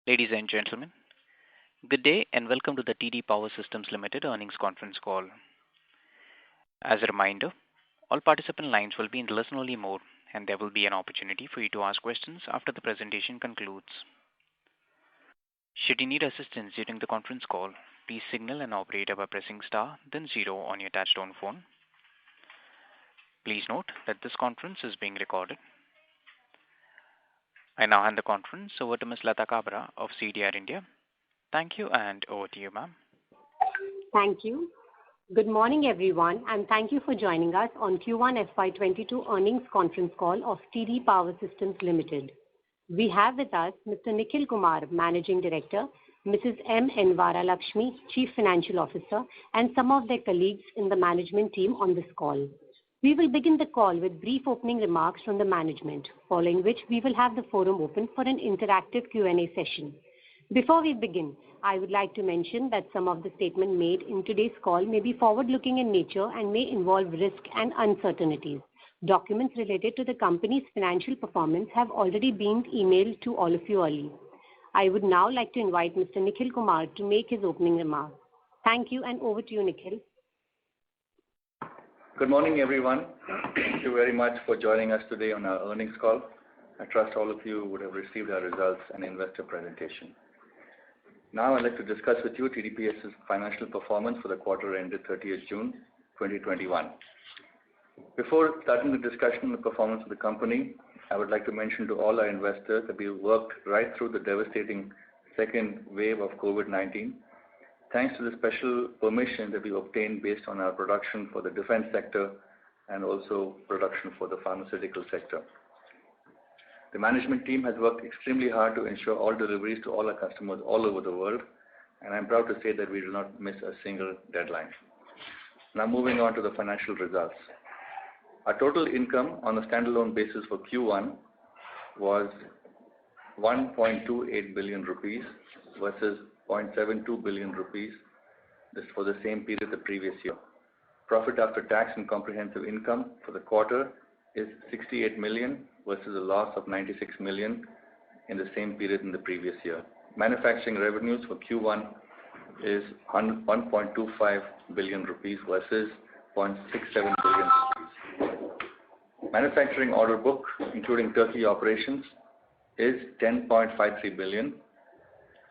Ladies and gentlemen, good day and welcome to the TD Power Systems Limited earnings conference call. As a reminder, all participant lines will be in listen-only mode, and there will be an opportunity for you to ask questions after the presentation concludes. Should you need assistance during the conference call, please signal an operator by pressing star then zero on your touchtone phone. Please note that this conference is being recorded. I now hand the conference over to Ms. Lata Kabra of CDR India. Thank you, and over to you, ma'am. Thank you. Good morning, everyone, and thank you for joining us on Q1 FY22 earnings conference call of TD Power Systems Limited. We have with us Mr. Nikhil Kumar, Managing Director, Mrs. M. N. Varalakshmi, Chief Financial Officer, and some of their colleagues in the management team on this call. We will begin the call with brief opening remarks from the management, following which we will have the forum open for an interactive Q&A session. Before we begin, I would like to mention that some of the statements made in today's call may be forward-looking in nature and may involve risk and uncertainties. Documents related to the company's financial performance have already been emailed to all of you early. I would now like to invite Mr. Nikhil Kumar to make his opening remarks. Thank you, and over to you, Nikhil. Good morning, everyone. Thank you very much for joining us today on our earnings call. I trust all of you would have received our results and investor presentation. Now I'd like to discuss with you TDPS's financial performance for the quarter ended 30th June 2021. Before starting the discussion on the performance of the company, I would like to mention to all our investors that we worked right through the devastating second wave of COVID-19. Thanks to the special permission that we obtained based on our production for the defense sector and also production for the pharmaceutical sector. The management team has worked extremely hard to ensure all deliveries to all our customers all over the world, and I'm proud to say that we do not miss a single deadline. Now moving on to the financial results. Our total income on a standalone basis for Q1 was 1.28 billion rupees versus 0.72 billion rupees for the same period the previous year. Profit after tax and comprehensive income for the quarter is 68 million versus a loss of 96 million in the same period in the previous year. Manufacturing revenues for Q1 is 1.25 billion rupees versus 0.67 billion rupees. Manufacturing order book, including Turkey operations, is 10.53 billion,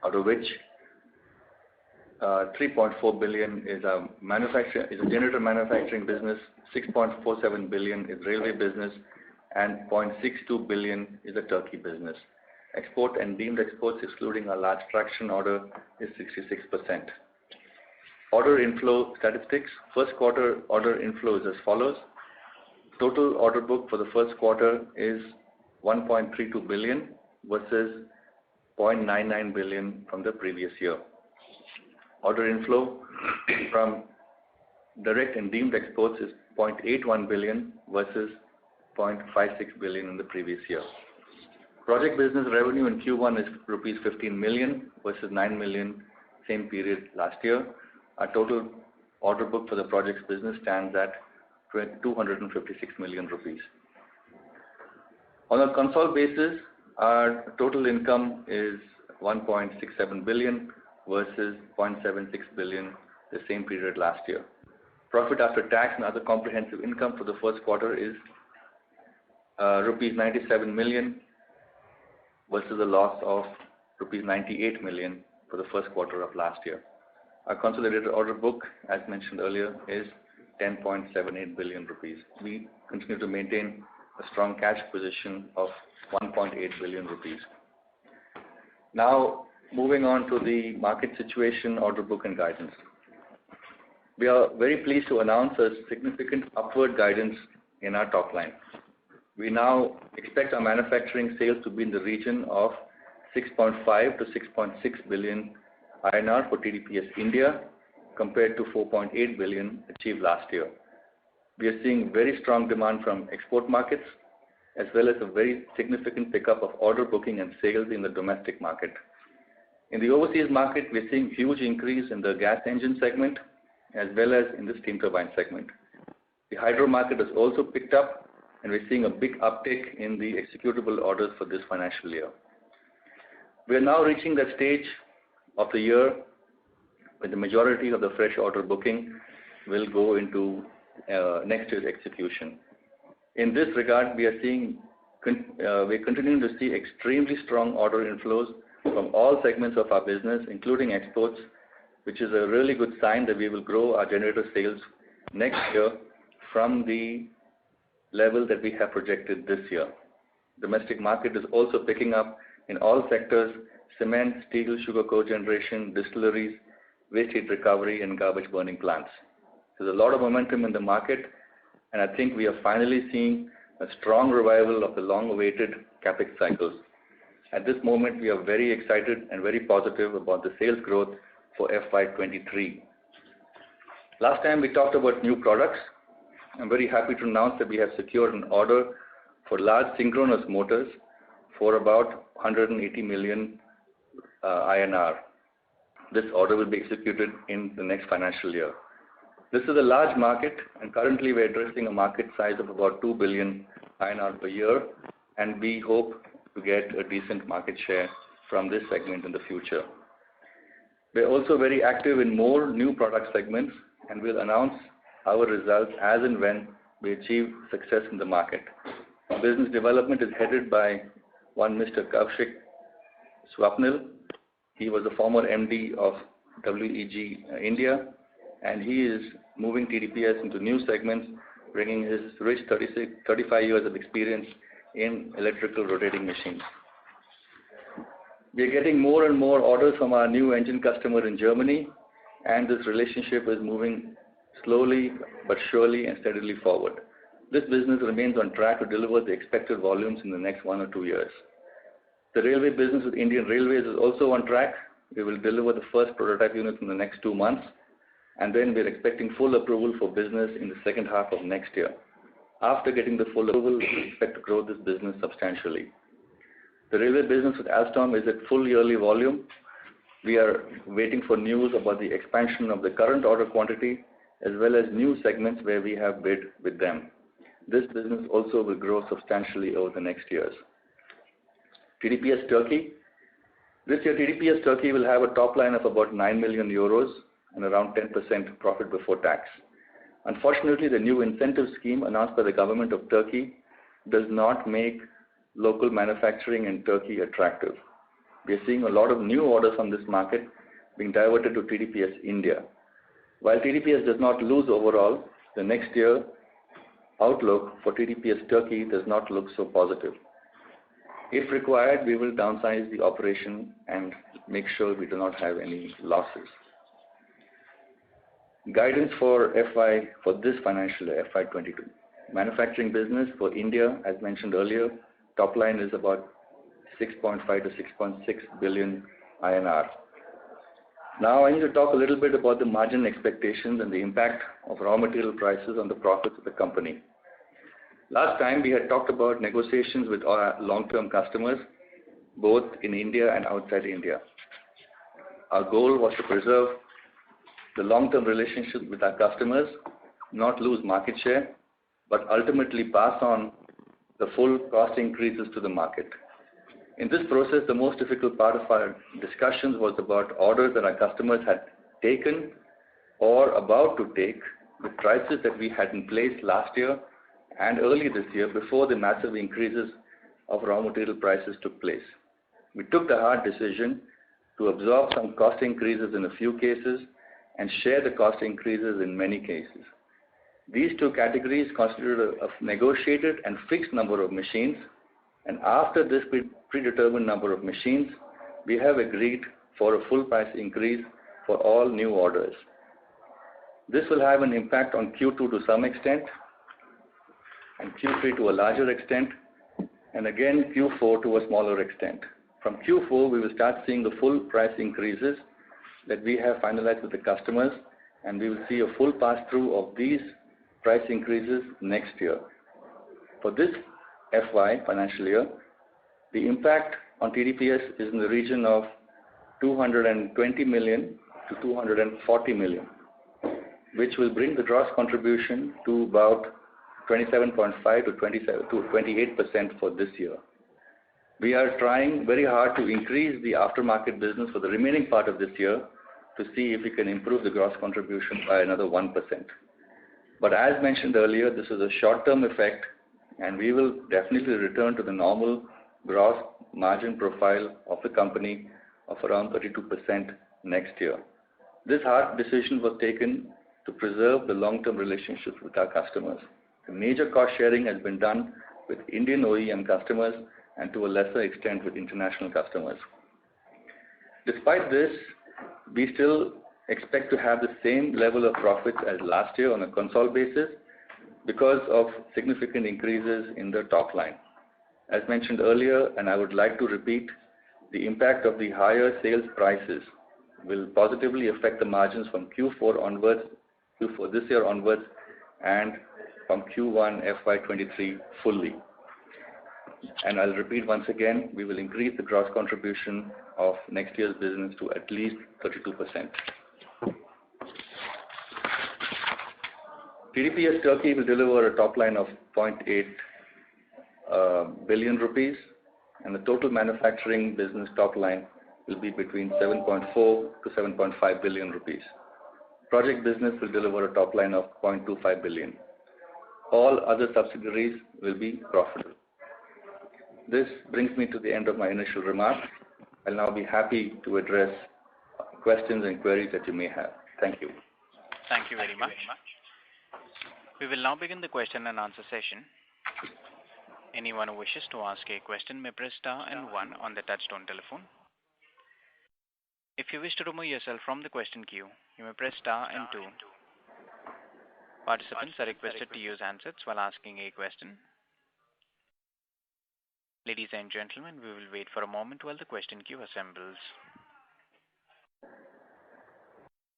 out of which 3.4 billion is a generator manufacturing business, 6.47 billion is railway business, and 0.62 billion is a Turkey business. Export and deemed exports, excluding a large traction order, is 66%. Order inflow statistics. First quarter order inflow is as follows. Total order book for the first quarter is 1.32 billion versus 0.99 billion from the previous year. Order inflow from direct and deemed exports is 0.81 billion versus 0.56 billion in the previous year. Project business revenue in Q1 is rupees 15 million versus 9 million same period last year. Our total order book for the projects business stands at 256 million rupees. On a consolidated basis, our total income is 1.67 billion versus 0.76 billion the same period last year. Profit after tax and other comprehensive income for the first quarter is rupees 97 million versus a loss of rupees 98 million for the first quarter of last year. Our consolidated order book, as mentioned earlier, is 10.78 billion rupees. We continue to maintain a strong cash position of 1.8 billion rupees. Now, moving on to the market situation, order book and guidance. We are very pleased to announce a significant upward guidance in our top line. We now expect our manufacturing sales to be in the region of 6.5 to 6.6 billion INR for TDPS India compared to 4.8 billion achieved last year. We are seeing very strong demand from export markets as well as a very significant pickup of order booking and sales in the domestic market. In the overseas market, we're seeing huge increase in the gas engine segment as well as in the steam turbine segment. The hydro market has also picked up, and we're seeing a big uptick in the executable orders for this financial year. We are now reaching that stage of the year when the majority of the fresh order booking will go into next year's execution. In this regard, we are continuing to see extremely strong order inflows from all segments of our business, including exports, which is a really good sign that we will grow our generator sales next year from the level that we have projected this year. Domestic market is also picking up in all sectors: cement, steel, sugar cogeneration, distilleries, waste heat recovery, and garbage burning plants. There's a lot of momentum in the market, and I think we are finally seeing a strong revival of the long-awaited capex cycles. At this moment, we are very excited and very positive about the sales growth for FY23. Last time we talked about new products. I'm very happy to announce that we have secured an order for large synchronous motors for about 180 million INR. This order will be executed in the next financial year. This is a large market, and currently we're addressing a market size of about 2 billion INR per year, and we hope to get a decent market share from this segment in the future. We're also very active in more new product segments, and we'll announce our results as and when we achieve success in the market. Our business development is headed by one Mr. Kaushik Swapnil. He was a former MD of WEG India, and he is moving TDPS into new segments, bringing his rich 35 years of experience in electrical rotating machines. We are getting more and more orders from our new engine customer in Germany, and this relationship is moving slowly but surely and steadily forward. This business remains on track to deliver the expected volumes in the next 1 or 2 years. The railway business with Indian Railways is also on track. We will deliver the first prototype units in the next 2 months, and then we're expecting full approval for business in the second half of next year. After getting the full approval, we expect to grow this business substantially. The railway business with Alstom is at full yearly volume. We are waiting for news about the expansion of the current order quantity as well as new segments where we have bid with them. This business also will grow substantially over the next years. TDPS Turkey. This year TDPS Turkey will have a top line of about 9 million euros and around 10% profit before tax. Unfortunately, the new incentive scheme announced by the government of Turkey does not make local manufacturing in Turkey attractive. We are seeing a lot of new orders from this market being diverted to TDPS India. While TDPS does not lose overall, the next year outlook for TDPS Turkey does not look so positive. If required, we will downsize the operation and make sure we do not have any losses. Guidance for this financial year, FY22. Manufacturing business for India, as mentioned earlier, top line is about 6.5 to 6.6 billion INR. Now I need to talk a little bit about the margin expectations and the impact of raw material prices on the profits of the company. Last time we had talked about negotiations with our long-term customers, both in India and outside India. Our goal was to preserve the long-term relationship with our customers, not lose market share, but ultimately pass on the full cost increases to the market. In this process, the most difficult part of our discussions was about orders that our customers had taken or about to take with prices that we had in place last year and early this year before the massive increases of raw material prices took place. We took the hard decision to absorb some cost increases in a few cases and share the cost increases in many cases. These two categories constituted a negotiated and fixed number of machines, and after this predetermined number of machines, we have agreed for a full price increase for all new orders. This will have an impact on Q2 to some extent, and Q3 to a larger extent, and again Q4 to a smaller extent. From Q4, we will start seeing the full price increases that we have finalized with the customers, and we will see a full pass-through of these price increases next year. For this FY financial year, the impact on TDPS is in the region of 220 million to 240 million, which will bring the gross contribution to about 27.5 to 28% for this year. We are trying very hard to increase the aftermarket business for the remaining part of this year to see if we can improve the gross contribution by another 1%. But as mentioned earlier, this is a short-term effect, and we will definitely return to the normal gross margin profile of the company of around 32% next year. This hard decision was taken to preserve the long-term relationships with our customers. The major cost sharing has been done with Indian OEM customers and to a lesser extent with international customers. Despite this, we still expect to have the same level of profits as last year on a consolidated basis because of significant increases in the top line. As mentioned earlier, and I would like to repeat, the impact of the higher sales prices will positively affect the margins from Q4 onwards, Q4 this year onwards, and from Q1 FY23 fully. And I'll repeat once again, we will increase the gross contribution of next year's business to at least 32%. TDPS Turkey will deliver a top line of 0.8 billion rupees, and the total manufacturing business top line will be between 7.4 to 7.5 billion rupees. Project business will deliver a top line of 0.25 billion. All other subsidiaries will be profitable. This brings me to the end of my initial remarks. I'll now be happy to address questions and queries that you may have. Thank you. Thank you very much. We will now begin the question and answer session. Anyone who wishes to ask a question may press star and 1 on the touchtone telephone. If you wish to remove yourself from the question queue, you may press star and 2. Participants are requested to use handsets while asking a question. Ladies and gentlemen, we will wait for a moment while the question queue assembles.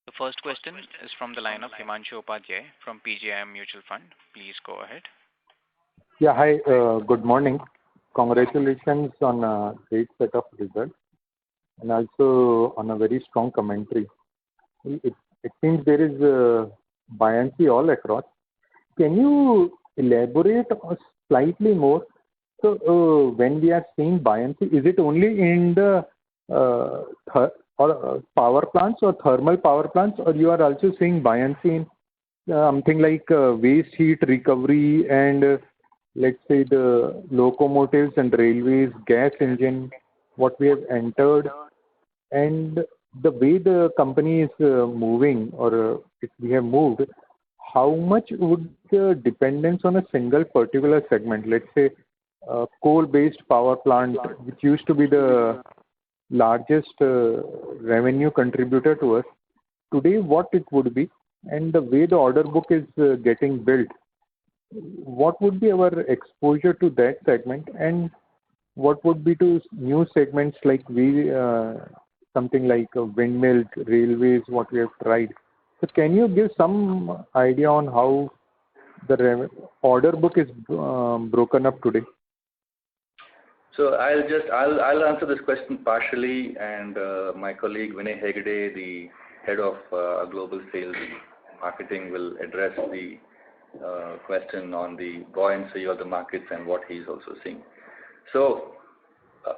The first question is from the line of Himanshu Upadhyay from PGIM Mutual Fund. Please go ahead. Yeah, hi, good morning. Congratulations on a great set of results and also on a very strong commentary. It seems there is buoyancy all across. Can you elaborate slightly more? So when we are seeing buoyancy, is it only in the power plants or thermal power plants, or you are also seeing buoyancy in something like waste heat recovery and let's say the locomotives and railways, gas engine, what we have entered, and the way the company is moving, or if we have moved, how much would the dependence on a single particular segment, let's say coal-based power plant, which used to be the largest revenue contributor to us, today what it would be, and the way the order book is getting built, what would be our exposure to that segment, and what would be to new segments like something like windmills, railways, what we have tried. So can you give some idea on how the order book is broken up today? So I'll answer this question partially, and my colleague Vinay Hegde, the head of global sales and marketing, will address the question on the buoyancy of the markets and what he's also seeing. So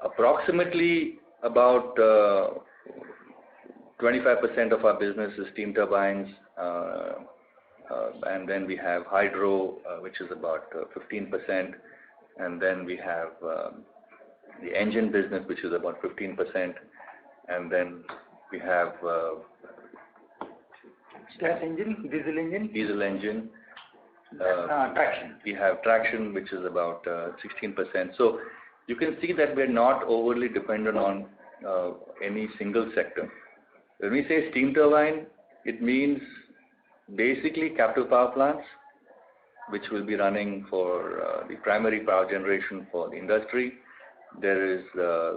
approximately about 25% of our business is steam turbines, and then we have hydro, which is about 15%, and then we have the engine business, which is about 15%, and then we have gas engine, diesel engine. Traction. We have traction, which is about 16%. So you can see that we're not overly dependent on any single sector. When we say steam turbine, it means basically captive power plants, which will be running for the primary power generation for the industry. There is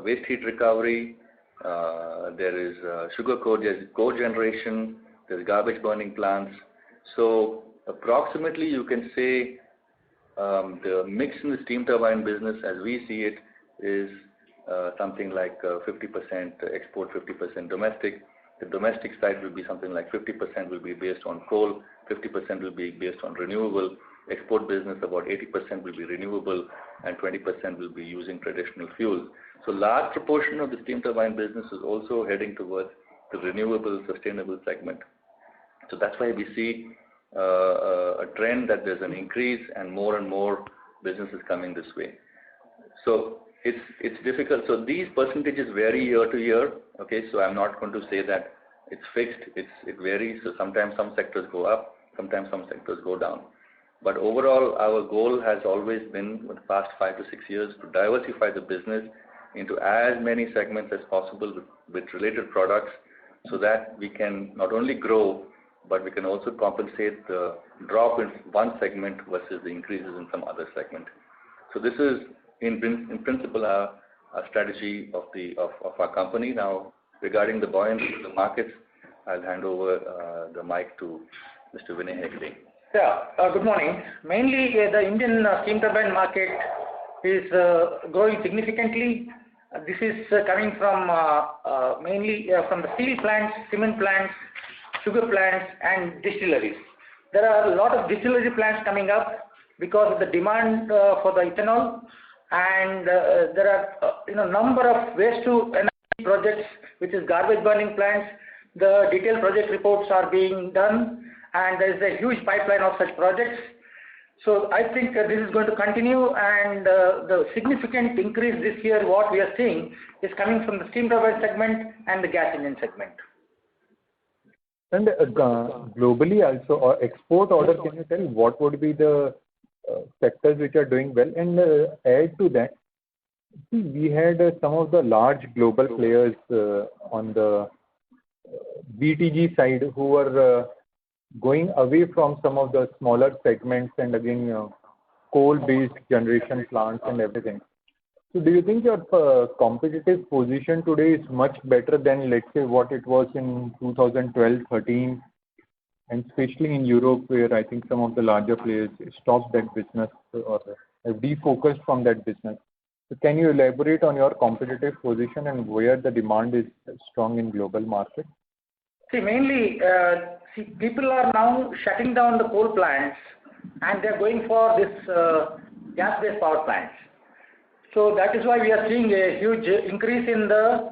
waste heat recovery, there is sugar cogeneration, there's garbage burning plants. So approximately you can say the mix in the steam turbine business as we see it is something like 50% export, 50% domestic. The domestic side will be something like 50% will be based on coal, 50% will be based on renewable, export business, about 80% will be renewable and 20% will be using traditional fuels. So large proportion of the steam turbine business is also heading towards the renewable, sustainable segment. So that's why we see a trend that there's an increase and more businesses coming this way. So it's difficult. So these percentages vary year to year. Okay, so I'm not going to say that it's fixed. It varies. So sometimes some sectors go up, sometimes some sectors go down. But overall, our goal has always been, for the past 5 to 6 years, to diversify the business into as many segments as possible with related products, so that we can not only grow, but we can also compensate the drop in one segment versus the increases in some other segment. So this is, in principle, our strategy of our company. Now, regarding the buoyancy of the markets, I'll hand over the mic to Mr. Vinay Hegde. Yeah, good morning. Mainly, the Indian steam turbine market is growing significantly. This is coming from mainly from the steel plants, cement plants, sugar plants, and distilleries. There are a lot of distillery plants coming up because of the demand for the ethanol, and there are number of waste to energy projects, which is garbage burning plants. The detailed project reports are being done, and there is a huge pipeline of such projects. So I think this is going to continue, and the significant increase this year, what we are seeing, is coming from the steam turbine segment and the gas engine segment. And globally also, or export order, can you tell what would be the sectors which are doing well? And add to that, see, we had some of the large global players on the BTG side who were going away from some of the smaller segments and again coal-based generation plants and everything. So do you think your competitive position today is much better than, let's say, what it was in 2012-13, and especially in Europe, where I think some of the larger players stopped that business or have defocused from that business? So can you elaborate on your competitive position and where the demand is strong in global market? See, mainly, people are now shutting down the coal plants, and they're going for this gas-based power plants. So that is why we are seeing a huge increase in the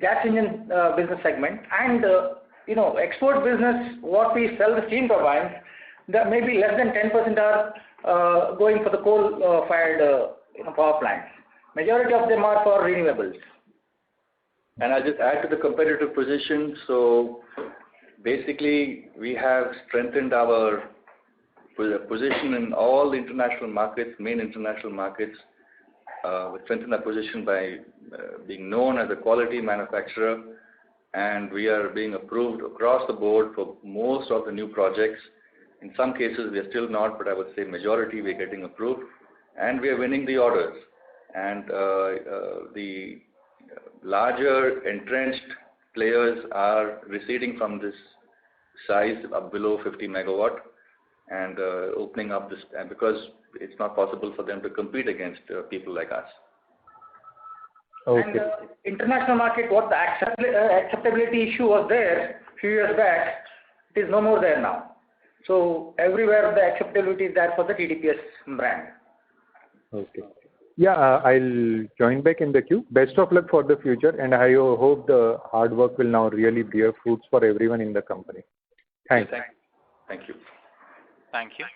gas engine business segment. And export business, what we sell the steam turbines, there maybe less than 10% are going for the coal-fired power plants. Majority of them are for renewables. And I'll just add to the competitive position. So basically, we have strengthened our position in all the international markets, main international markets. We strengthened our position by being known as a quality manufacturer, and we are being approved across the board for most of the new projects. In some cases, we are still not, but I would say majority we are getting approved, and we are winning the orders. And the larger entrenched players are receding from this size up below 50 megawatt and opening up this, because it's not possible for them to compete against people like us. Okay. And international market, what the acceptability issue was there a few years back, it is no more there now. So everywhere the acceptability is there for the TDPS brand. Okay. Yeah, I'll join back in the queue. Best of luck for the future, and I hope the hard work will now really bear fruits for everyone in the company. Thanks. Thank you. Thank you.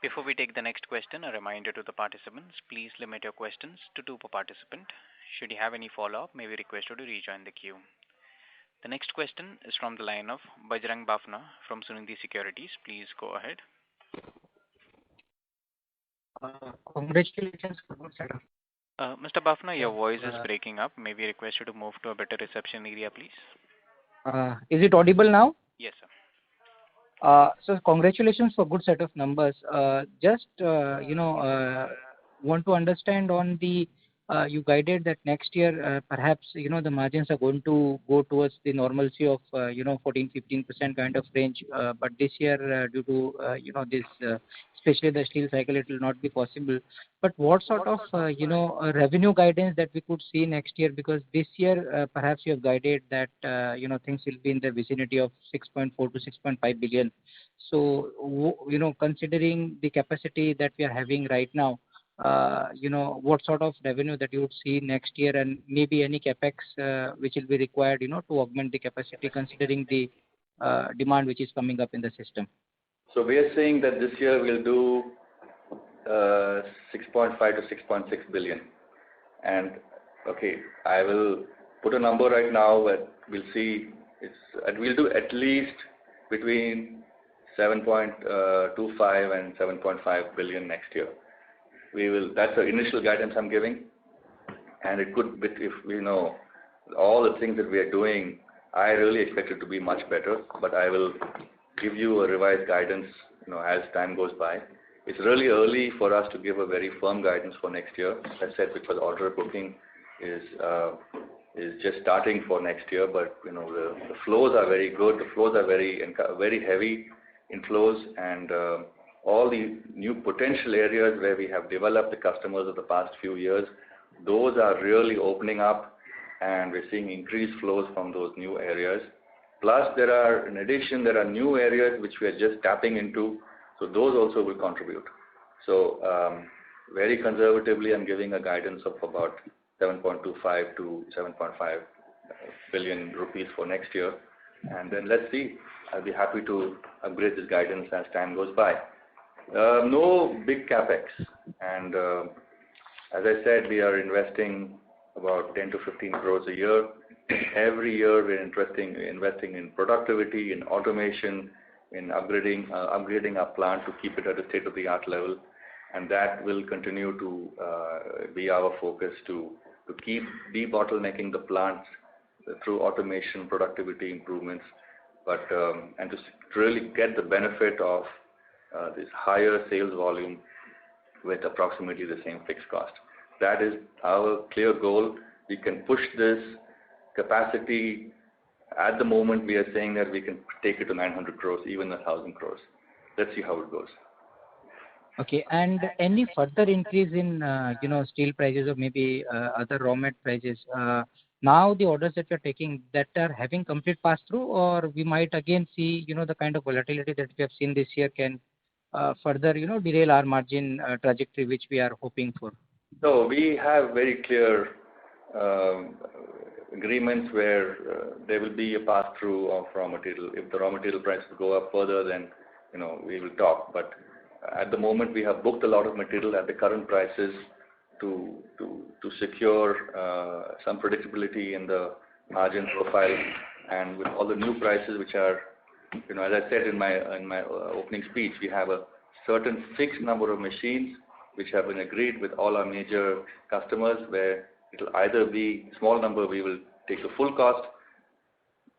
Before we take the next question, a reminder to the participants, please limit your questions to 2 per participant. Should you have any follow-up, may we request you to rejoin the queue. The next question is from the line of Bajrang Bafna from Sunidhi Securities. Please go ahead. Congratulations for good setup. Mr. Bafna, your voice is breaking up. May we request you to move to a better reception area, please? Is it audible now? Yes, sir. So congratulations for good set of numbers. Just want to understand on the you guided that next year, perhaps, the margins are going to go towards the normalcy of, 14-15% kind of range. But this year, due to, this, especially the steel cycle, it will not be possible. But what sort of, revenue guidance that we could see next year? Because this year, perhaps you have guided that, things will be in the vicinity of 6.4 to 6.5 billion. So, considering the capacity that we are having right now, what sort of revenue that you would see next year, and maybe any CapEx which will be required, to augment the capacity considering the demand which is coming up in the system? So we are saying that this year we'll do 6.5 to 6.6 billion. And okay, I will put a number right now, but we'll see. We'll do at least between 7.25 and 7.5 billion next year. That's the initial guidance I'm giving, and it could, if we know all the things that we are doing, I really expect it to be much better, but I will give you a revised guidance, as time goes by. It's really early for us to give a very firm guidance for next year, as I said, because order booking is just starting for next year, but, the flows are very good. The flows are very heavy in flows, and all the new potential areas where we have developed the customers of the past few years, those are really opening up, and we're seeing increased flows from those new areas. Plus, in addition, there are new areas which we are just tapping into, so those also will contribute. So, very conservatively, I'm giving a guidance of about 7.25 to 7.5 billion rupees for next year, and then let's see. I'll be happy to upgrade this guidance as time goes by. No big capex, and as I said, we are investing about 10 to 15 crores a year. Every year, we're investing in productivity, in automation, in upgrading our plant to keep it at a state-of-the-art level, and that will continue to be our focus to keep debottlenecking the plants through automation, productivity improvements, but and to really get the benefit of this higher sales volume with approximately the same fixed cost. That is our clear goal. We can push this capacity. At the moment, we are saying that we can take it to 900 crores, even 1,000 crores. Let's see how it goes. Okay, and any further increase in, steel prices or maybe other raw material prices? Now the orders that you're taking that are having complete pass-through, or we might again see, the kind of volatility that we have seen this year can further, derail our margin trajectory, which we are hoping for? So we have very clear agreements where there will be a pass-through of raw material. If the raw material prices go up further, then we will talk. But at the moment, we have booked a lot of material at the current prices to secure some predictability in the margin profile, and with all the new prices, which are, as I said in my opening speech, we have a certain fixed number of machines which have been agreed with all our major customers, where it will either be small number, we will take the full cost,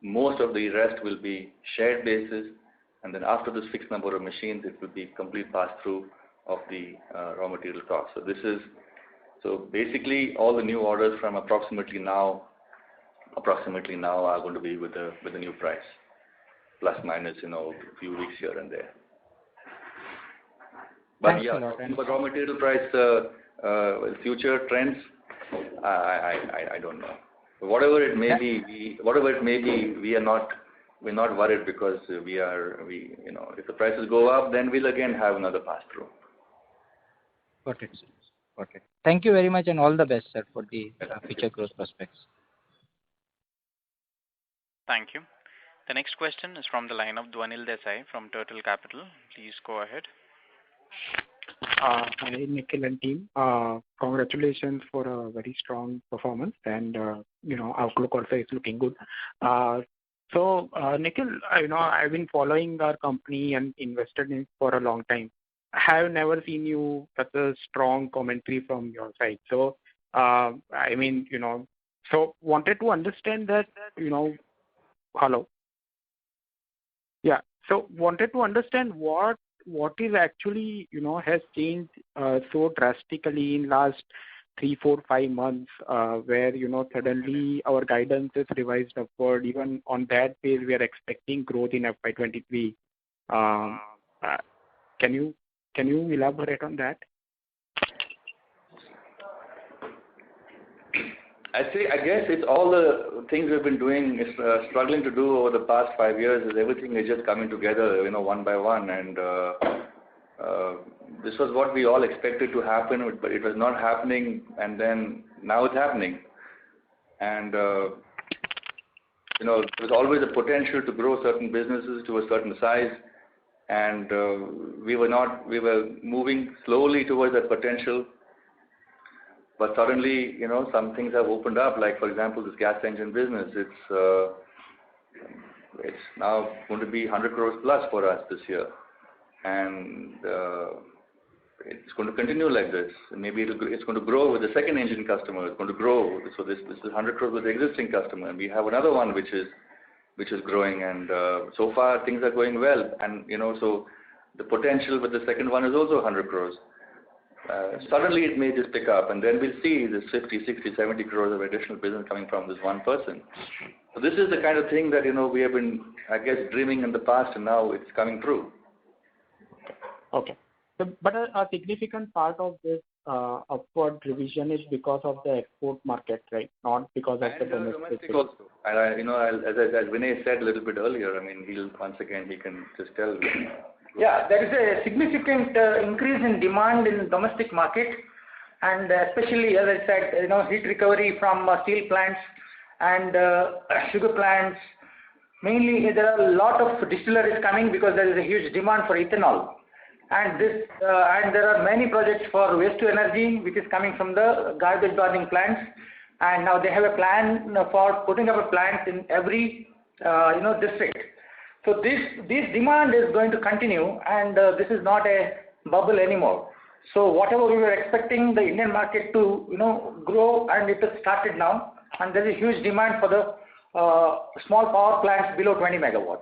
most of the rest will be shared basis, and then after this fixed number of machines, it will be complete pass-through of the raw material cost. So basically, all the new orders from approximately now are going to be with the new price, plus minus a few weeks here and there. But but raw material price future trends, I don't know. Whatever it may be, we're not worried, because if the prices go up, then we'll again have another pass-through. Got it, sir. Got it. Thank you very much, and all the best, sir, for the future growth prospects. Thank you. The next question is from the line of Dhwanil Desai from Turtle Capital. Please go ahead. Hi, Nikhil and team. Congratulations for a very strong performance, and outlook also is looking good. So, Nikhil, I've been following our company and invested in it for a long time. I have never seen you such a strong commentary from your side. So, so wanted to understand that, hello. Yeah. So wanted to understand what is actually, has changed so drastically in last 3, 4, 5 months, where, suddenly our guidance is revised upward. Even on that base, we are expecting growth in FY23. Can you elaborate on that? I guess it's all the things we've been doing, struggling to do over the past 5 years. Is everything is just coming together, one by one, and this was what we all expected to happen, but it was not happening, and then now it's happening. And there's always a potential to grow certain businesses to a certain size, and we were moving slowly towards that potential. But suddenly, some things have opened up, like, for example, this gas engine business. It's now going to be 100 crores plus for us this year. And it's going to continue like this. Maybe it's going to grow with the second engine customer. It's going to grow. So this is 100 crores with the existing customer. And we have another one which is growing. And so far, things are going well. And, so the potential with the second one is also 100 crores. Suddenly it may just pick up, and then we'll see this 50, 60, 70 crores of additional business coming from this one person. So this is the kind of thing that, we have been, I guess, dreaming in the past, and now it's coming true. Okay. But a significant part of this upward revision is because of the export market, right? Not because of the domestic also. And as Vinay said a little bit earlier, he can just tell. Yeah, there is a significant increase in demand in domestic market, and especially, as I said, heat recovery from steel plants and sugar plants. Mainly, there are a lot of distilleries coming because there is a huge demand for ethanol, and there are many projects for waste to energy, which is coming from the garbage burning plants, and now they have a plan for putting up a plant in every district. So this demand is going to continue, and this is not a bubble anymore. So whatever we were expecting the Indian market to grow, and it has started now, and there is huge demand for the small power plants below 20 megawatt.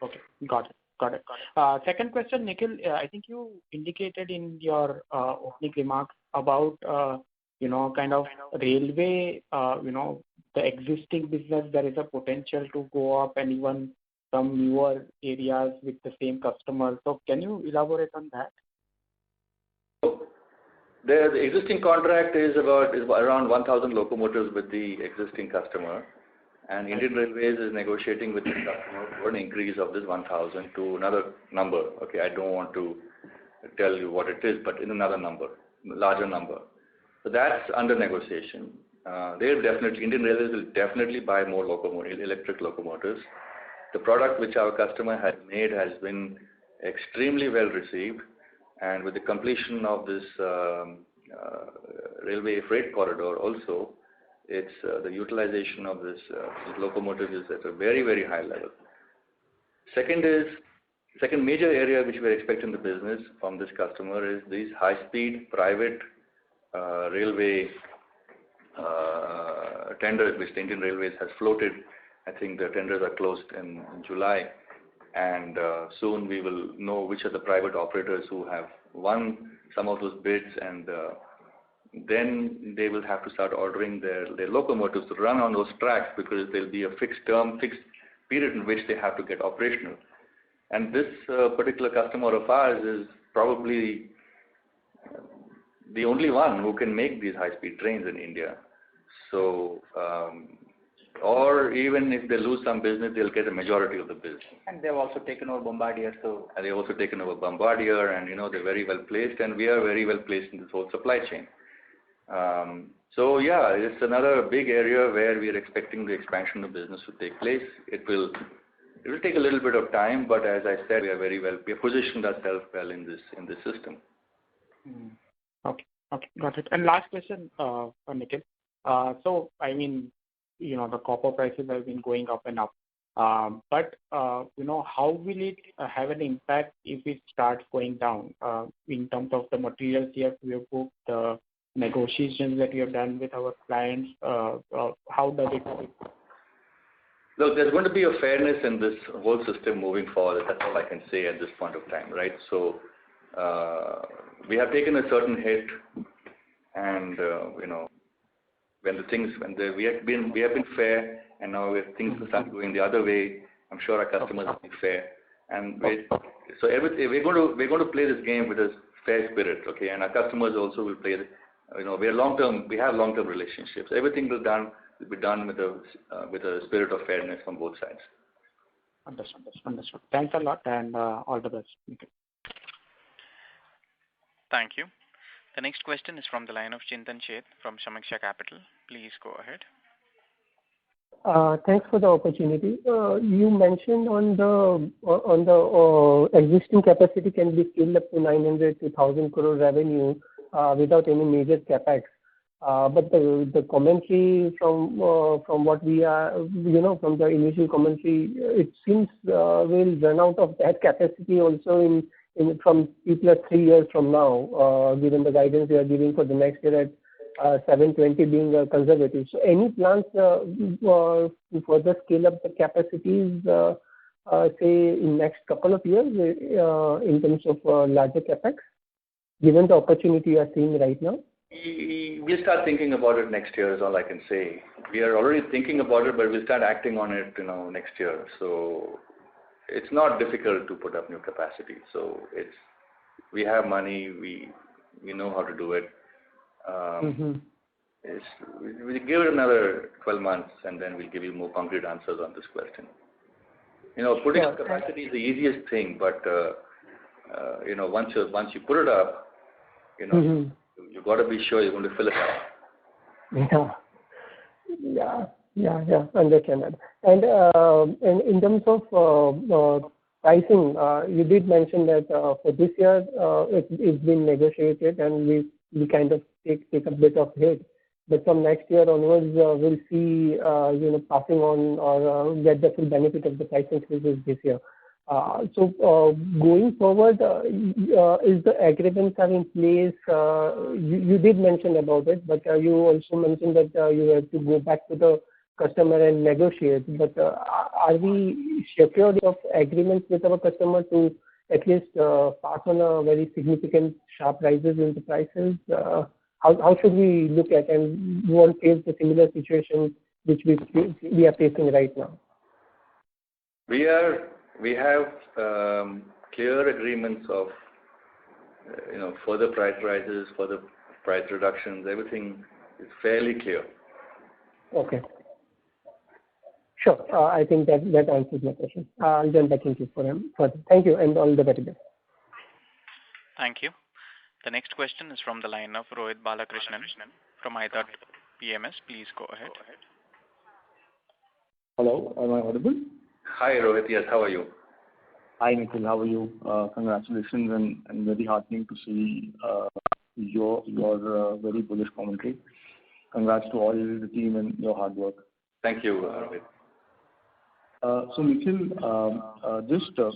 Okay, got it. Second question, Nikhil, I think you indicated in your opening remarks about kind of railway, the existing business. There is a potential to go up, and even some newer areas with the same customer. So can you elaborate on that? The existing contract is around 1,000 locomotives with the existing customer, and Indian Railways is negotiating with the customer for an increase of this 1,000 to another number. Okay, I don't want to tell you what it is, but in another number, larger number. So that's under negotiation. Indian Railways will definitely buy more electric locomotives. The product which our customer has made has been extremely well received, and with the completion of this railway freight corridor also, it's the utilization of this locomotive is at a very, very high level. Second major area which we're expecting the business from this customer is these high-speed private railway tenders which the Indian Railways has floated. I think the tenders are closed in July, and soon we will know which are the private operators who have won some of those bids, and then they will have to start ordering their locomotives to run on those tracks, because there will be a fixed period in which they have to get operational. And this particular customer of ours is probably the only one who can make these high-speed trains in India. So, or even if they lose some business, they'll get a majority of the business. And they've also taken over Bombardier. And they've also taken over Bombardier, and they're very well placed, and we are very well placed in this whole supply chain. So yeah, it's another big area where we are expecting the expansion of business to take place. It will take a little bit of time, but as I said, we have positioned ourselves well in this system. Okay, got it. And last question for Nikhil. So the copper prices have been going up and up. But how will it have an impact if it starts going down in terms of the materials we have booked, the negotiations that we have done with our clients? How does it work? Look, there's going to be a fairness in this whole system moving forward. That's all I can say at this point of time, right? So we have taken a certain hit, and we have been fair, and now if things start going the other way, I'm sure our customers will be fair, and we're going to play this game with a fair spirit, okay, and our customers also will play. We have long-term relationships. Everything will be done with a spirit of fairness from both sides. Understood. Thanks a lot, and all the best. Thank you. The next question is from the line of Chintan Sheth from Samiksha Capital. Please go ahead. Thanks for the opportunity. You mentioned on the existing capacity can be scaled up to 900 to 1,000 crore revenue without any major capex. But the commentary from what we are, from the initial commentary, it seems we'll run out of that capacity also from 3 years from now, given the guidance we are giving for the next year at 720 being conservative. So any plans to further scale up the capacities, say in next couple of years, in terms of larger capex, given the opportunity you are seeing right now? We'll start thinking about it next year is all I can say. We are already thinking about it, but we'll start acting on it, next year. So it's not difficult to put up new capacity. So we have money, we know how to do it. We'll give it another 12 months, and then we'll give you more concrete answers on this question. Putting up capacity is the easiest thing, but once you put it up, you got to be sure you're going to fill it up. Yeah, understand that. And in terms of pricing, you did mention that for this year it's been negotiated, and we kind of take a bit of hit. But from next year onwards, we'll see passing on or get the full benefit of the price increases this year. So going forward, is the agreements are in place? You did mention about it, but you also mentioned that you have to go back to the customer and negotiate. But are we secured of agreements with our customer to at least pass on a very significant sharp rises in the prices? How should we look at and won't face the similar situation which we are facing right now? We have clear agreements of further price rises, further price reductions. Everything is fairly clear. Okay. Sure. I think that answers my question. I'll jump back into further. Thank you, and all the very best. Thank you. The next question is from the line of Rohit Balakrishnan from iThought PMS. Please go ahead. Hello, am I audible? Hi Rohit, yes, how are you? Hi Nikhil, how are you? Congratulations, and very heartening to see your very bullish commentary. Congrats to all the team and your hard work. Thank you, Rohit. So Nikhil, just a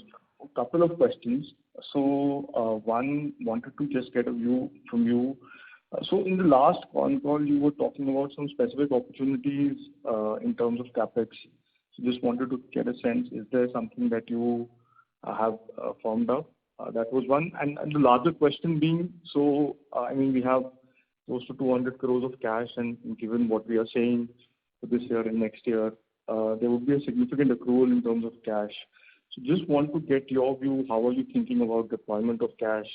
couple of questions. So one, wanted to just get a view from you. So in the last con call, you were talking about some specific opportunities in terms of capex. So just wanted to get a sense, is there something that you have formed up? That was one. And the larger question being, so we have close to 200 crores of cash, and given what we are saying for this year and next year, there would be a significant accrual in terms of cash. So just want to get your view. How are you thinking about deployment of cash?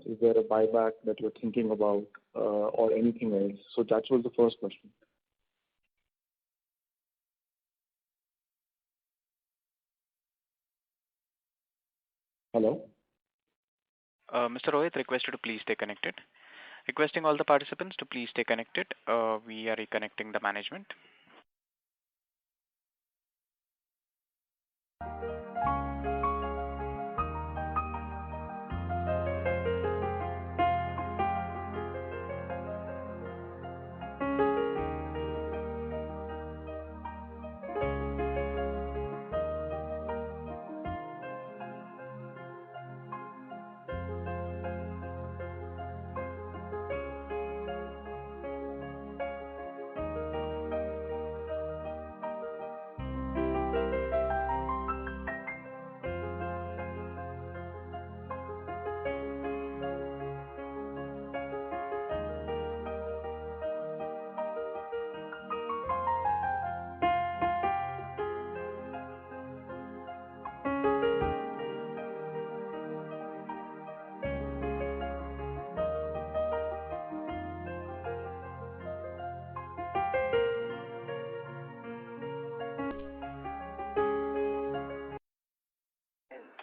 Is there a buyback that you're thinking about, or anything else? So that was the first question. Hello? Mr. Rohit, requested to please stay connected. Requesting all the participants to please stay connected. We are reconnecting the management.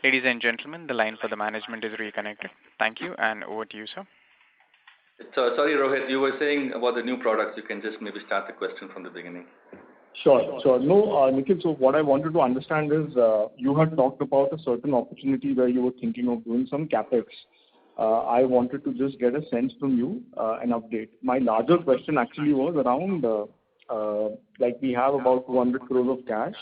Ladies and gentlemen, the line for the management is reconnected. Thank you, and over to you, sir. So, sorry, Rohit, you were saying about the new products. You can just maybe start the question from the beginning. Sure. No, Nikhil, so what I wanted to understand is, you had talked about a certain opportunity where you were thinking of doing some CapEx. I wanted to just get a sense from you, an update. My larger question actually was around, like we have about 200 crores of cash,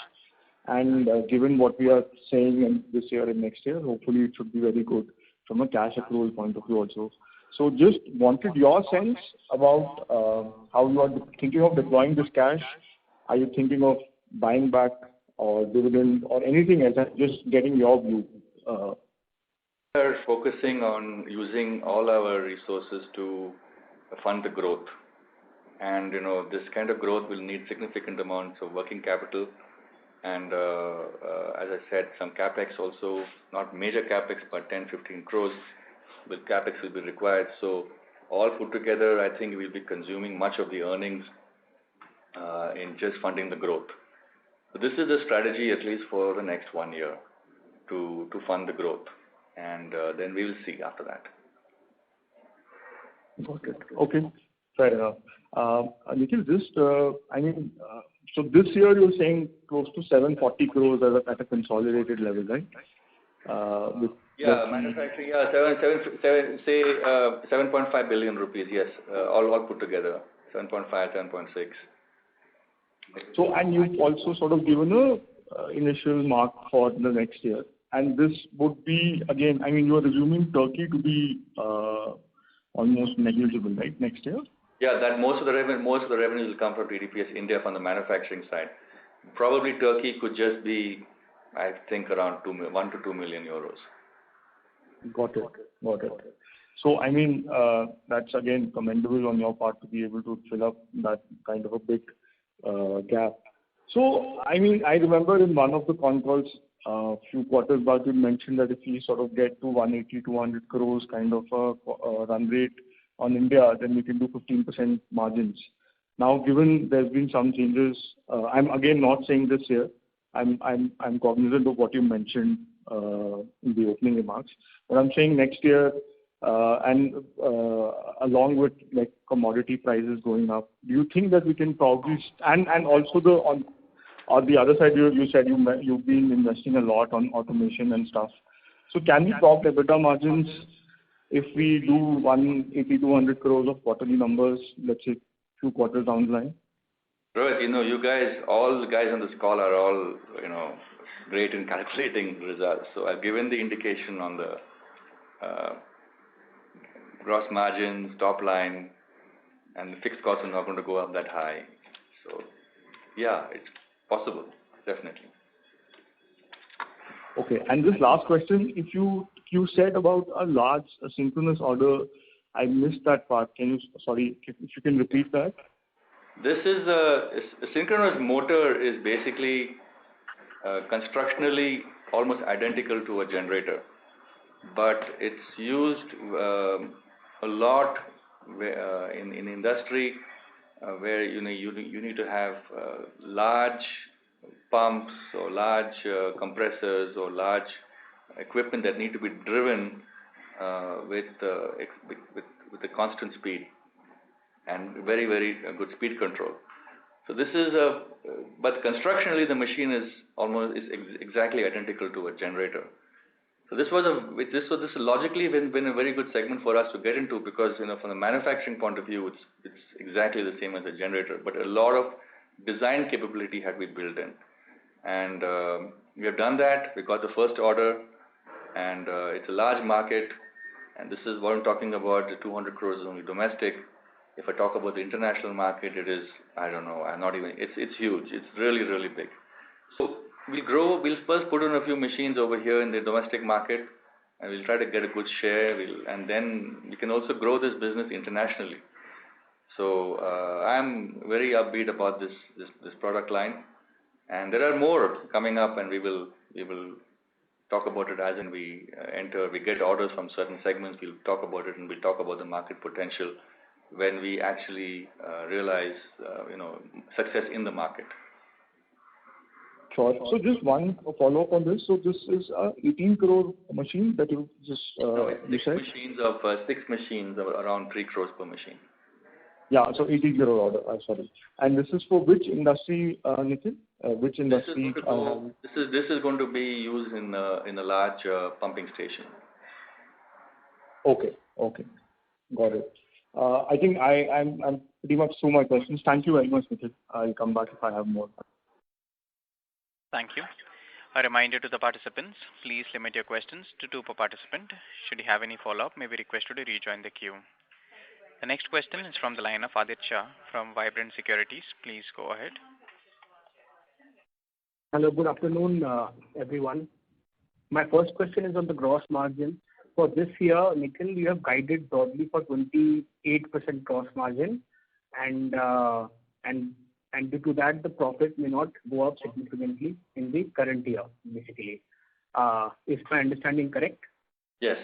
and given what we are saying in this year and next year, hopefully it should be very good from a cash accrual point of view also. So just wanted your sense about how you are thinking of deploying this cash. Are you thinking of buying back or dividend or anything else? Just getting your view. We are focusing on using all our resources to fund the growth. And, this kind of growth will need significant amounts of working capital. And as I said, some capex also, not major capex, but 10-15 crores with capex will be required. So all put together, I think we'll be consuming much of the earnings in just funding the growth. So this is the strategy, at least for the next 1 year, to fund the growth. And then we will see after that. Got it. Okay, fair enough. Nikhil, just, so this year you're saying close to 740 crores at a consolidated level, right? Manufacturing, 7.5 billion rupees, yes, all put together, 7.5, 7.6. So, and you've also sort of given a initial mark for the next year. And this would be, again, you are assuming Turkey to be almost negligible, right, next year? Yeah, that most of the revenues will come from TDPS India from the manufacturing side. Probably Turkey could just be, I think, around 1 to 2 million euros. Got it. So, that's again commendable on your part to be able to fill up that kind of a big gap. So, I remember in one of the con calls a few quarters back, you mentioned that if we sort of get to 180, 200 crores kind of a run rate on India, then we can do 15% margins. Now, given there's been some changes, I'm again not saying this year. I'm cognizant of what you mentioned in the opening remarks, but I'm saying next year, and along with like commodity prices going up, do you think that we can probably and also on the other side, you said you've been investing a lot on automation and stuff. So can we talk EBITDA margins if we do 180, 200 crores of quarterly numbers, let's say, few quarters down the line? Rohit, you guys, all the guys on this call are all, great in calculating results. So I've given the indication on the gross margins, top line, and the fixed costs are not going to go up that high. So, yeah, it's possible, definitely. Okay, and this last question, if you said about a large synchronous order, I missed that part. If you can repeat that? This is a synchronous motor is basically constructionally almost identical to a generator, but it's used a lot in industry where you need to have large pumps or large compressors or large equipment that need to be driven with a constant speed and very, very good speed control. So this is but constructionally the machine is exactly identical to a generator. So this logically been a very good segment for us to get into because from the manufacturing point of view it's exactly the same as a generator, but a lot of design capability had been built in, and we have done that. We got the first order, and it's a large market, and this is what I'm talking about. The 200 crores is only domestic. If I talk about the international market, it is, I don't know, it's huge. It's really, really big. So we'll grow. We'll first put in a few machines over here in the domestic market, and we'll try to get a good share. And then we can also grow this business internationally. So I'm very upbeat about this product line, and there are more coming up, and we will talk about it as we enter. We get orders from certain segments. We'll talk about it, and we'll talk about the market potential when we actually realize success in the market. Sure. So just one follow-up on this. So this is a 18 crore machine that you just No, it's you said? six machines of around 3 crores per machine. Yeah, so 18 crore order. Sorry. And this is for which industry, Nikhil? Which industry? This is going to be used in a large pumping station. Okay. Got it. I think I'm pretty much through my questions. Thank you very much, Nikhil. I'll come back if I have more. Thank you. A reminder to the participants, please limit your questions to 2 per participant. Should you have any follow-up, may be requested to rejoin the queue. The next question is from the line of Aditya Shah from Vibrant Securities. Please go ahead. Hello, good afternoon, everyone. My first question is on the gross margin. For this year, Nikhil, you have guided broadly for 28% gross margin, and due to that, the profit may not go up significantly in the current year, basically. Is my understanding correct? Yes.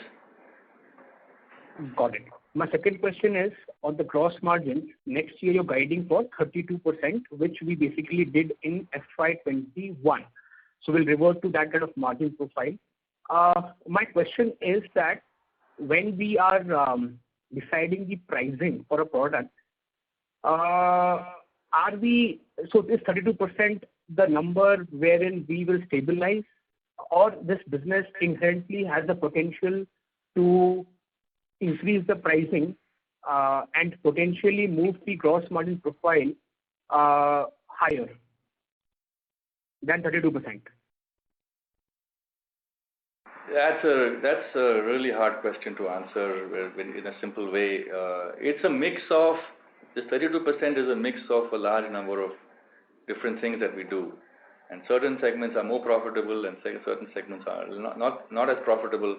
Got it. My second question is on the gross margin. Next year, you're guiding for 32%, which we basically did in FY21. So we'll revert to that kind of margin profile. My question is that when we are deciding the pricing for a product, so is 32% the number wherein we will stabilize, or this business inherently has the potential to increase the pricing and potentially move the gross margin profile higher than 32%? That's a really hard question to answer in a simple way. It's a mix of, this 32% is a mix of a large number of different things that we do. And certain segments are more profitable and certain segments are not as profitable.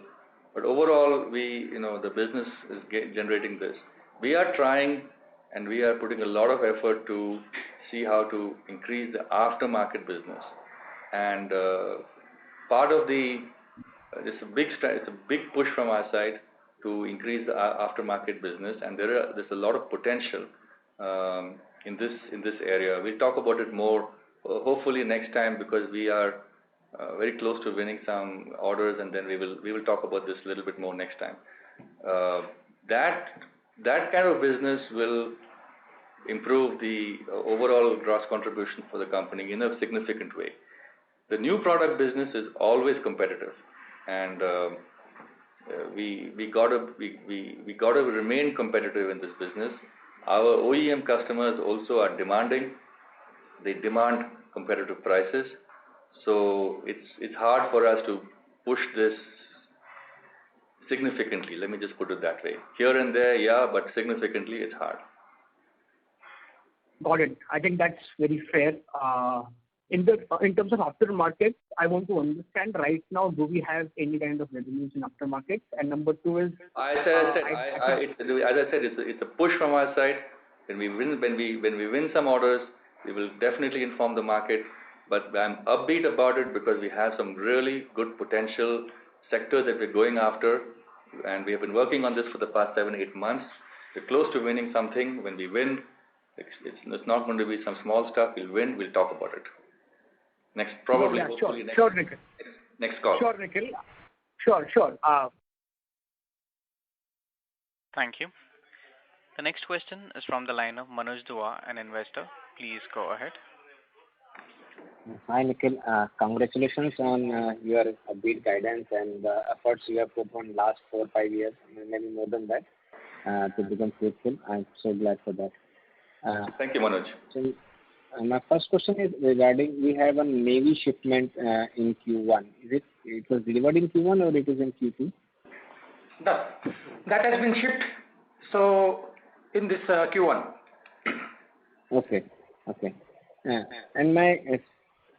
But overall, the business is generating this. We are trying and we are putting a lot of effort to see how to increase the aftermarket business. And part of it's a big push from our side to increase the aftermarket business, and there's a lot of potential in this area. We'll talk about it more hopefully next time, because we are very close to winning some orders, and then we will talk about this a little bit more next time. That kind of business will improve the overall gross contribution for the company in a significant way. The new product business is always competitive, and we got to remain competitive in this business. Our OEM customers also are demanding. They demand competitive prices. So it's hard for us to push this significantly. Let me just put it that way. Here and there, yeah, but significantly, it's hard. Got it. I think that's very fair. In terms of aftermarket, I want to understand right now, do we have any kind of revenues in aftermarket? And number two is, as I said, it's a push from our side. When we win some orders, we will definitely inform the market. But I'm upbeat about it because we have some really good potential sectors that we're going after, and we have been working on this for the past 7-8 months. We're close to winning something. When we win, it's not going to be some small stuff. We'll win. We'll talk about it. Next, probably, yeah, hopefully sure, Nikhil. Next call. Sure, Nikhil. Sure. Thank you. The next question is from the line of Manoj Dua, an investor. Please go ahead. Hi, Nikhil. Congratulations on your upbeat guidance and the efforts you have put on last 4 or 5 years, maybe more than that, to become fruitful. I'm so glad for that. Thank you, Manoj. So, my first question is regarding, we have a Navy shipment in Q1. It was delivered in Q1 or it is in Q2? That has been shipped. So in this Q1. Okay. And my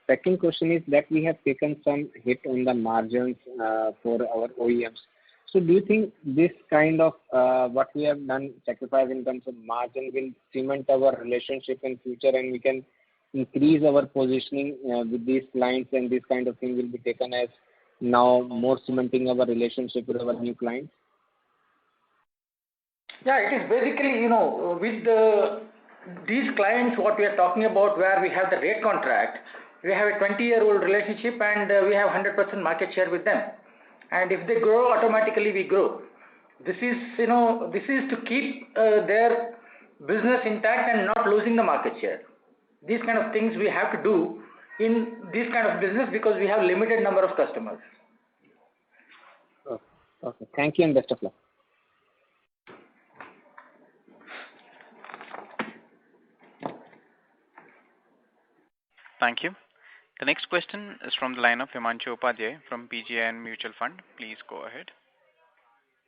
second question is that we have taken some hit on the margins for our OEMs. So do you think this kind of what we have done, sacrifice in terms of margin, will cement our relationship in future, and we can increase our positioning with these clients, and this kind of thing will be taken as now more cementing our relationship with our new clients? Yeah, it is basically, with these clients, what we are talking about, where we have the rate contract, We have a 20-year-old relationship, and we have 100% market share with them. And if they grow, automatically we grow. This is to keep their business intact and not losing the market share. These kind of things we have to do in this kind of business because we have limited number of customers. Okay. Thank you and best of luck. Thank you. The next question is from the line of Himanshu Upadhyay from PGIM Mutual Fund. Please go ahead.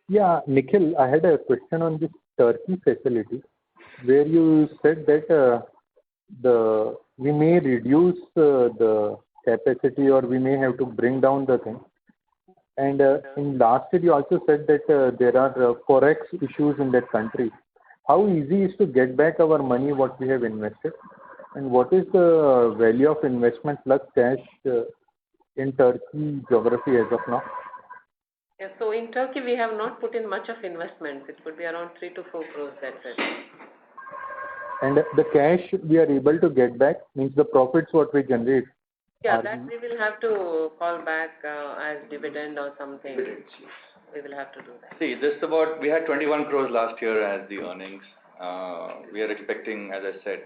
Yeah, Nikhil, I had a question on this Turkey facility where you said that we may reduce the capacity or we may have to bring down the thing. And in last year you also said that there are forex issues in that country. How easy is to get back our money what we have invested? And what is the value of investment plus cash in Turkey geography as of now? Yeah, so in Turkey we have not put in much of investment. It would be around 3 to 4 crores, that's it. And the cash we are able to get back means the profits what we generate. Yeah, that we will have to call back as dividend or something. We will have to do that. See, we had 21 crores last year as the earnings. We are expecting, as I said,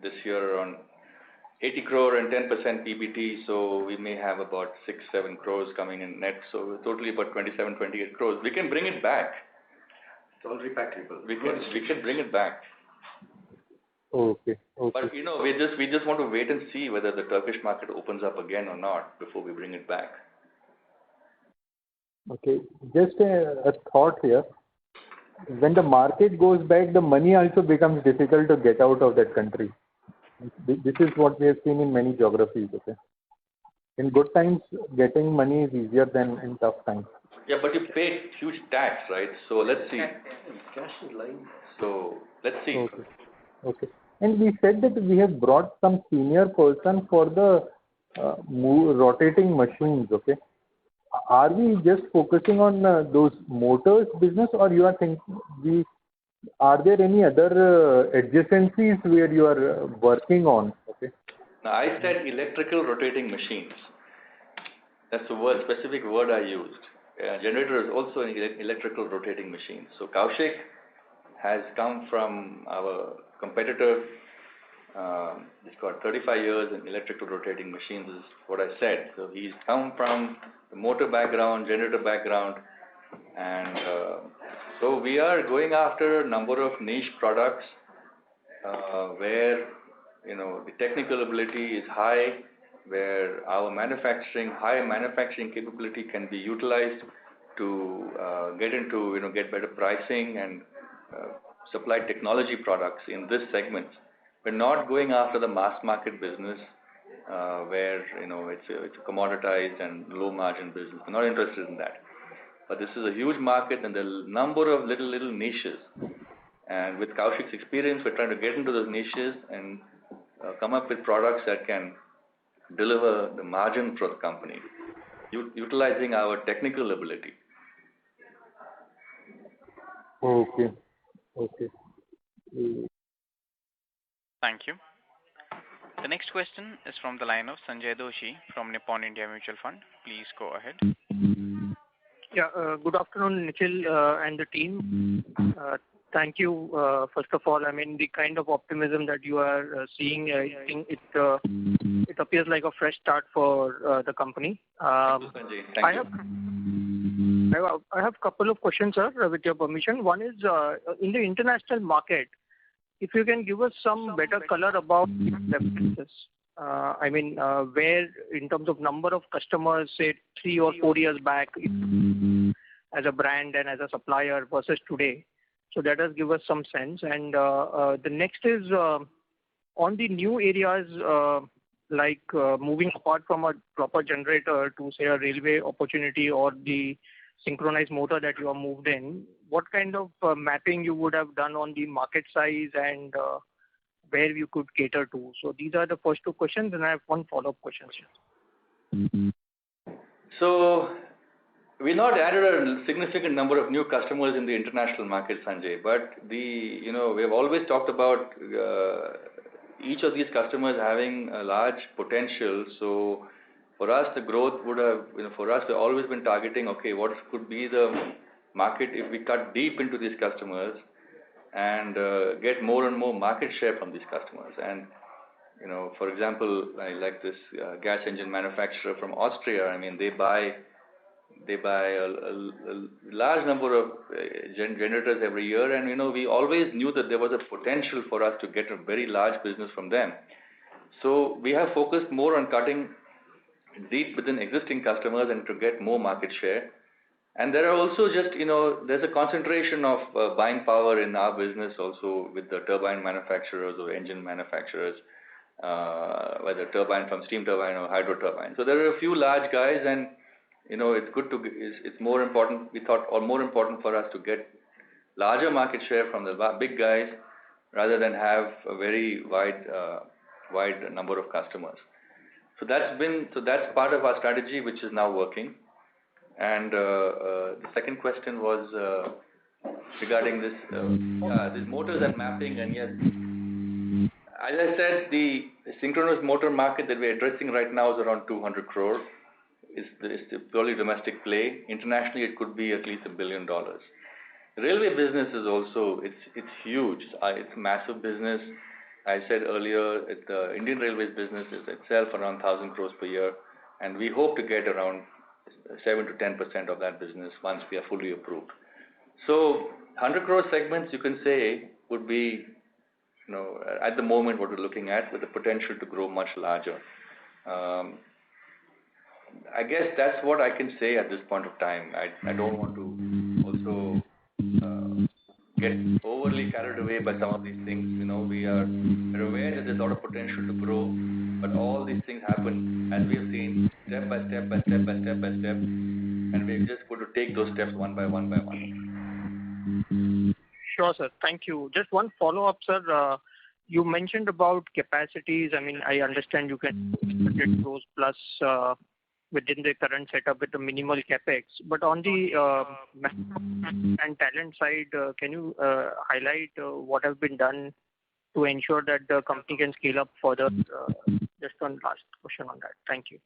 this year on 80 crore and 10% PBT, so we may have about 6-7 crores coming in net. So totally about 27-28 crores. We can bring it back. It's all repatriable. We can bring it back. Okay. But we just want to wait and see whether the Turkish market opens up again or not before we bring it back. Okay. Just a thought here. When the market goes back, the money also becomes difficult to get out of that country. This is what we have seen in many geographies. Okay. In good times, getting money is easier than in tough times. Yeah, but you pay huge tax, right? So let's see. Cash is lying. So let's see. Okay. And we said that we have brought some senior person for the rotating machines. Okay. Are we just focusing on those motors business, or you are thinking are there any other adjacencies where you are working on? Okay. Now, I said electrical rotating machines. That's the specific word I used. Generator is also an electrical rotating machine. So Kaushik has come from our competitor. He's got 35 years in electrical rotating machines, is what I said. So he's come from the motor background, generator background, and so we are going after a number of niche products where the technical ability is high, where our high manufacturing capability can be utilized to get better pricing and supply technology products in this segment. We're not going after the mass market business where it's a commoditized and low margin business. We're not interested in that. But this is a huge market and there are a number of little niches. And with Kaushik's experience, we're trying to get into those niches and come up with products that can deliver the margin for the company, utilizing our technical ability. Okay. Thank you. The next question is from the line of Sanjay Doshi from Nippon India Mutual Fund. Please go ahead. Yeah, good afternoon, Nikhil and the team. Thank you, first of all. I mean, the kind of optimism that you are seeing, I think it appears like a fresh start for the company. Thank you, Sanjay. Thank you. I have a couple of questions, sir, with your permission. One is, in the international market, if you can give us some better color about the preferences. I mean, where in terms of number of customers, say 3 or 4 years back, as a brand and as a supplier versus today. So that does give us some sense. And the next is on the new areas, like moving apart from a proper generator to say a railway opportunity or the synchronized motor that you have moved in. What kind of mapping you would have done on the market size and where you could cater to? So these are the first 2 questions, and I have one follow-up question. So we not added a significant number of new customers in the international market, Sanjay, but we have always talked about each of these customers having a large potential. So for us, the growth would have, for us, we've always been targeting, okay, what could be the market if we cut deep into these customers and get more and more market share from these customers. And, for example, like this gas engine manufacturer from Austria, I mean, they buy a large number of generators every year, and we always knew that there was a potential for us to get a very large business from them. So we have focused more on cutting deep within existing customers and to get more market share. And there are also just, there's a concentration of buying power in our business also with the turbine manufacturers or engine manufacturers, whether turbine from steam turbine or hydro turbine. So there are a few large guys, and it's good to, it's more important, we thought, or more important for us to get larger market share from the big guys rather than have a very wide number of customers. So that's part of our strategy, which is now working. And the second question was regarding this motors and mapping. And yes, as I said, the synchronous motor market that we're addressing right now is around 200 crore. It's a purely domestic play. Internationally, it could be at least $1 billion. The railway business is also, it's huge. It's a massive business. I said earlier, the Indian Railways business is itself around 1,000 crores per year, and we hope to get around 7 to 10% of that business once we are fully approved. So 100 crore segments, you can say, would be, at the moment what we're looking at, with the potential to grow much larger. I guess that's what I can say at this point of time. I don't want to also get overly carried away by some of these things. We're aware that there's a lot of potential to grow, but all these things happen, as we have seen, step by step by step by step by step, and we're just going to take those steps one by one by one. Sure, sir. Thank you. Just one follow-up, sir. You mentioned about capacities. I mean, I understand you can 100 crores plus within the current setup with the minimal capex. But on the and talent side, can you highlight what has been done to ensure that the company can scale up further? Just one last question on that. Thank you.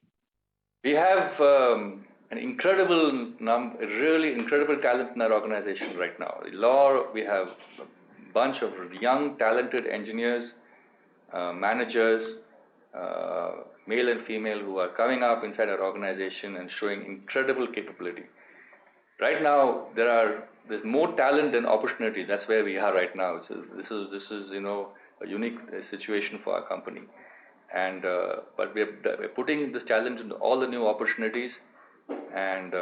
We have an incredible really incredible talent in our organization right now. We have a bunch of young, talented engineers, managers, male and female, who are coming up inside our organization and showing incredible capability. Right now, there's more talent than opportunity. That's where we are right now. So this is a unique situation for our company. And but we're putting this talent into all the new opportunities. And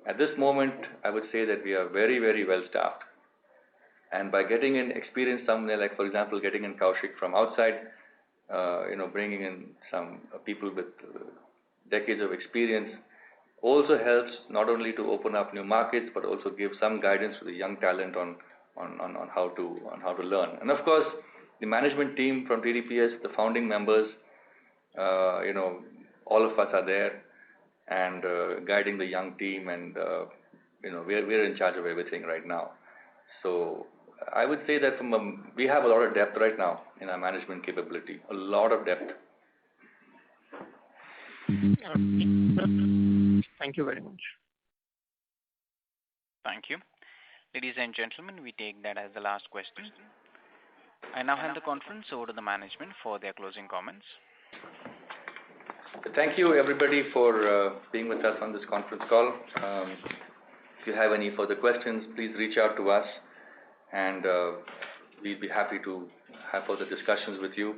at this moment, I would say that we are very, very well staffed. And by getting in experience somewhere, like for example, getting in Kaushik from outside, bringing in some people with decades of experience, also helps not only to open up new markets, but also give some guidance to the young talent on how to learn. And of course, the management team from TDPS, the founding members, all of us are there and guiding the young team, and we're in charge of everything right now. So I would say that we have a lot of depth right now in our management capability, a lot of depth. Thank you very much. Thank you. Ladies and gentlemen, we take that as the last question. I now hand the conference over to the management for their closing comments. Thank you, everybody, for being with us on this conference call. If you have any further questions, please reach out to us, and we'd be happy to have further discussions with you.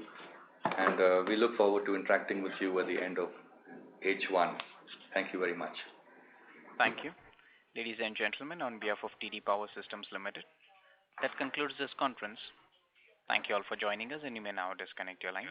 And we look forward to interacting with you at the end of H1. Thank you very much. Thank you. Ladies and gentlemen, on behalf of TD Power Systems Limited, that concludes this conference. Thank you all for joining us, and you may now disconnect your lines.